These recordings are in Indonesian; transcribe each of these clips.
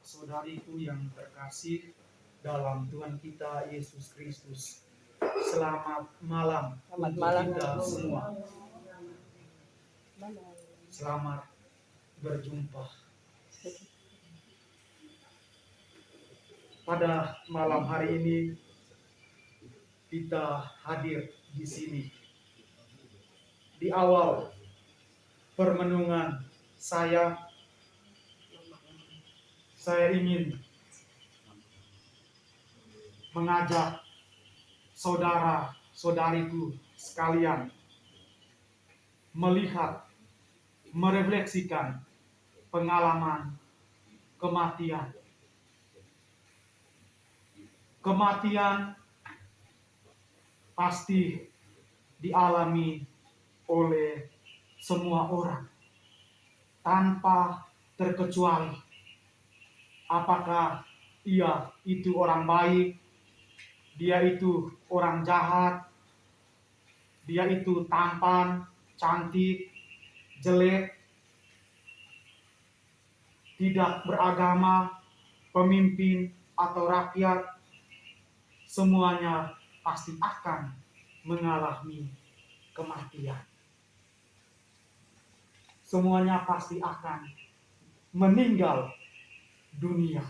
saudariku yang terkasih dalam Tuhan kita Yesus Kristus. Selamat malam untuk kita semua. Selamat berjumpa. Pada malam hari ini kita hadir di sini. Di awal permenungan saya ingin mengajak saudara-saudariku sekalian melihat, merefleksikan pengalaman kematian. Kematian pasti dialami oleh semua orang tanpa terkecuali. Apakah ia itu orang baik, dia itu orang jahat, dia itu tampan, cantik, jelek, tidak beragama, pemimpin atau rakyat, semuanya pasti akan mengalami kematian. Semuanya pasti akan meninggal dunia.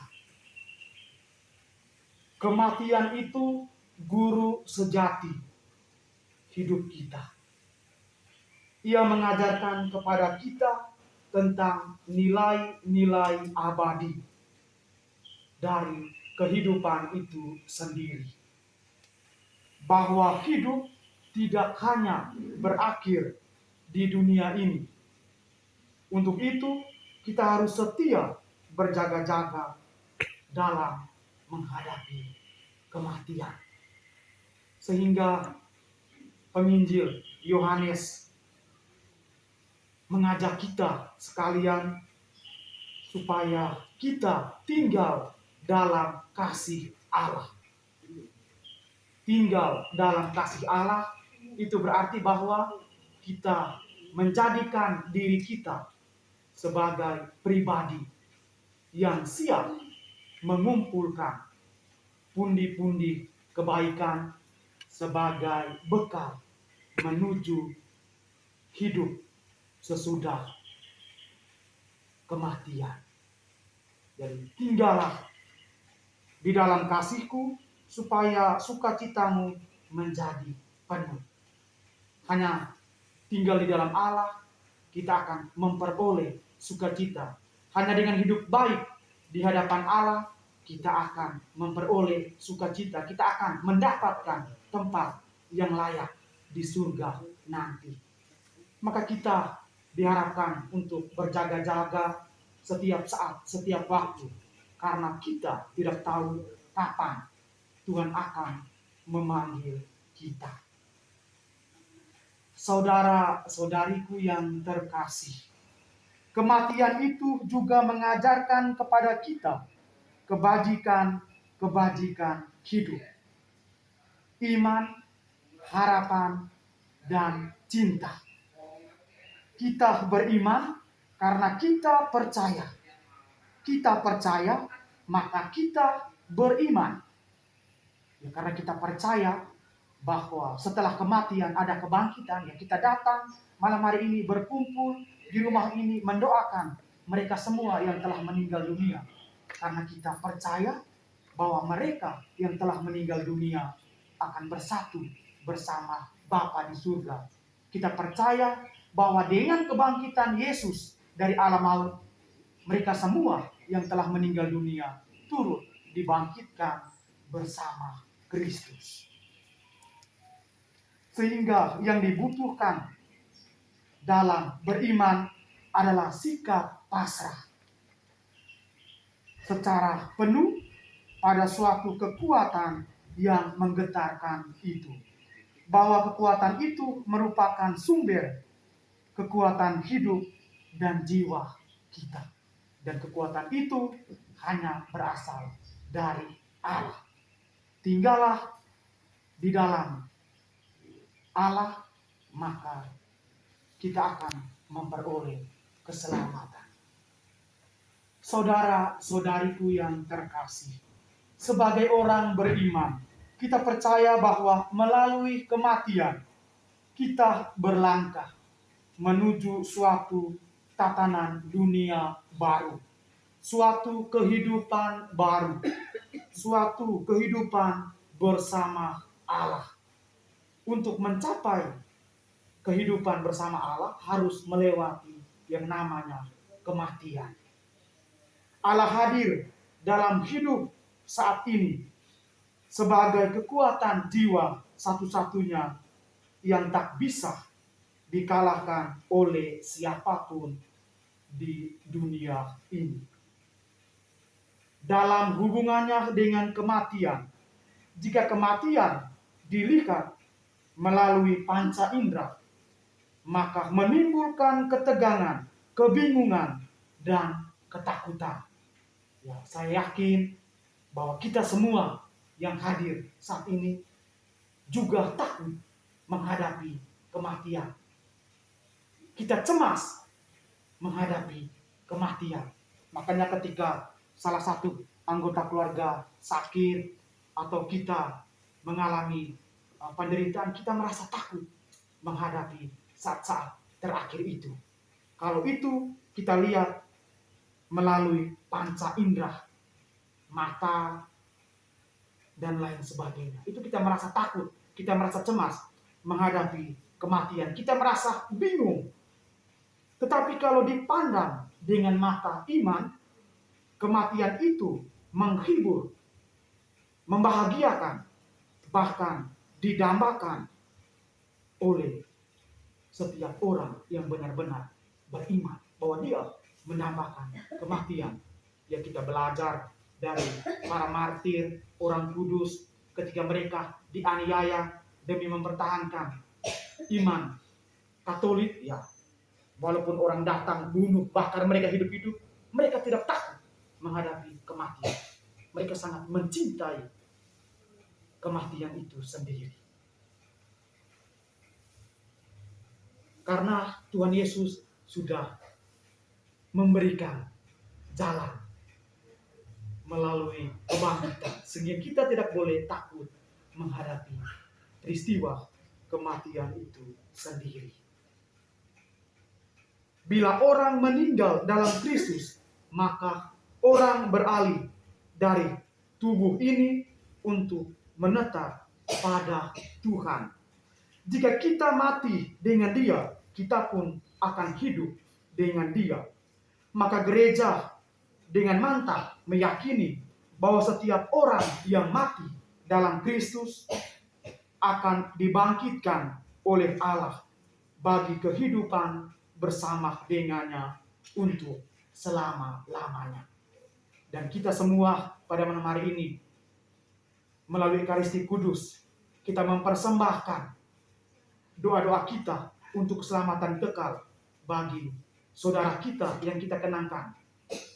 Kematian itu guru sejati hidup kita. Ia mengajarkan kepada kita tentang nilai-nilai abadi dari kehidupan itu sendiri. Bahwa hidup tidak hanya berakhir di dunia ini. Untuk itu, kita harus setia berjaga-jaga dalam menghadapi kematian. Sehingga penginjil Yohanes mengajak kita sekalian supaya kita tinggal dalam kasih Allah. Tinggal dalam kasih Allah itu berarti bahwa kita menjadikan diri kita sebagai pribadi yang siap mengumpulkan pundi-pundi kebaikan sebagai bekal menuju hidup sesudah kematian. Jadi tinggallah di dalam kasihku supaya sukacitamu menjadi penuh. Hanya tinggal di dalam Allah kita akan memperoleh sukacita. Hanya dengan hidup baik di hadapan Allah kita akan memperoleh sukacita. Kita akan mendapatkan tempat yang layak di surga nanti. Maka kita diharapkan untuk berjaga-jaga setiap saat, setiap waktu. Karena kita tidak tahu kapan Tuhan akan memanggil kita. Saudara-saudariku yang terkasih, kematian itu juga mengajarkan kepada kita kebajikan hidup. Iman, harapan, dan cinta. Kita beriman karena kita percaya. Kita percaya, maka kita beriman. Ya, karena kita percaya bahwa setelah kematian ada kebangkitan, ya kita datang malam hari ini berkumpul di rumah ini mendoakan mereka semua yang telah meninggal dunia. Karena kita percaya bahwa mereka yang telah meninggal dunia akan bersatu bersama Bapa di surga. Kita percaya bahwa dengan kebangkitan Yesus dari alam maut, mereka semua yang telah meninggal dunia turut dibangkitkan bersama Kristus. Sehingga yang dibutuhkan dalam beriman adalah sikap pasrah secara penuh pada suatu kekuatan yang menggetarkan itu. Bahwa kekuatan itu merupakan sumber kekuatan hidup dan jiwa kita. Dan kekuatan itu hanya berasal dari Allah. Tinggallah di dalam Allah, maka kita akan memperoleh keselamatan. Saudara-saudariku yang terkasih, sebagai orang beriman, kita percaya bahwa melalui kematian kita berlangkah menuju suatu tatanan dunia baru, suatu kehidupan baru, suatu kehidupan bersama Allah. Untuk mencapai kehidupan bersama Allah harus melewati yang namanya kematian. Allah hadir dalam hidup saat ini sebagai kekuatan jiwa satu-satunya yang tak bisa dikalahkan oleh siapapun di dunia ini. Dalam hubungannya dengan kematian, jika kematian dilihat melalui panca indera, maka menimbulkan ketegangan, kebingungan, dan ketakutan. Ya, saya yakin bahwa kita semua yang hadir saat ini juga takut menghadapi kematian. Kita cemas menghadapi kematian. Makanya ketika salah satu anggota keluarga sakit atau kita mengalami penderitaan, kita merasa takut menghadapi saat-saat terakhir itu. Kalau itu kita lihat melalui panca indera, mata, dan lain sebagainya. Itu kita merasa takut, kita merasa cemas menghadapi kematian. Kita merasa bingung. Tetapi kalau dipandang dengan mata iman, kematian itu menghibur, membahagiakan, bahkan didambakan oleh setiap orang yang benar-benar beriman bahwa dia menambahkan kematian. Ya, kita belajar dari para martir, orang kudus ketika mereka dianiaya demi mempertahankan iman Katolik, ya, walaupun orang datang bunuh, bahkan mereka hidup-hidup, mereka tidak takut menghadapi kematian. Mereka sangat mencintai kematian itu sendiri. Karena Tuhan Yesus sudah memberikan jalan melalui kebangkitan, sehingga kita tidak boleh takut menghadapi peristiwa kematian itu sendiri. Bila orang meninggal dalam Kristus, maka orang beralih dari tubuh ini untuk menetap pada Tuhan. Jika kita mati dengan Dia, kita pun akan hidup dengan Dia. Maka gereja dengan mantap meyakini bahwa setiap orang yang mati dalam Kristus akan dibangkitkan oleh Allah bagi kehidupan bersama dengannya untuk selama-lamanya. Dan kita semua pada malam hari ini melalui Ekaristi Kudus, kita mempersembahkan doa-doa kita untuk keselamatan kekal bagi saudara kita yang kita kenangkan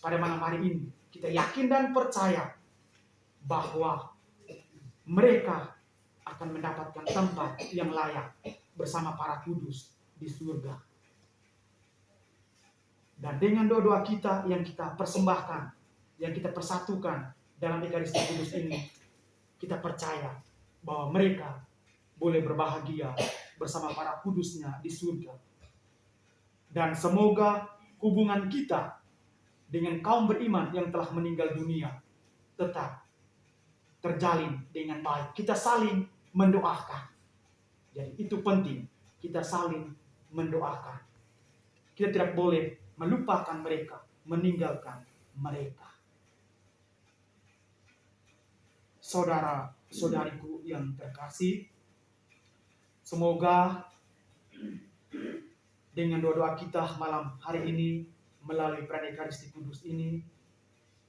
pada malam hari ini. Kita yakin dan percaya bahwa mereka akan mendapatkan tempat yang layak bersama para kudus di surga. Dan dengan doa-doa kita yang kita persembahkan, yang kita persatukan dalam Ekaristi Kudus ini, kita percaya bahwa mereka boleh berbahagia bersama para kudusnya di surga. Dan semoga hubungan kita dengan kaum beriman yang telah meninggal dunia tetap terjalin dengan baik. Kita saling mendoakan. Jadi itu penting, kita saling mendoakan. Kita tidak boleh melupakan mereka, meninggalkan mereka. Saudara-saudariku yang terkasih, semoga dengan doa-doa kita malam hari ini melalui perayaan Ekaristi Kudus ini,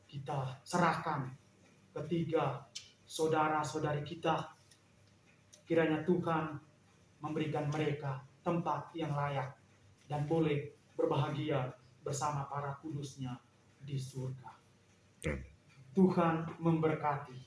kita serahkan ketiga saudara-saudari kita. Kiranya Tuhan memberikan mereka tempat yang layak dan boleh berbahagia bersama para kudusnya di surga. Tuhan memberkati.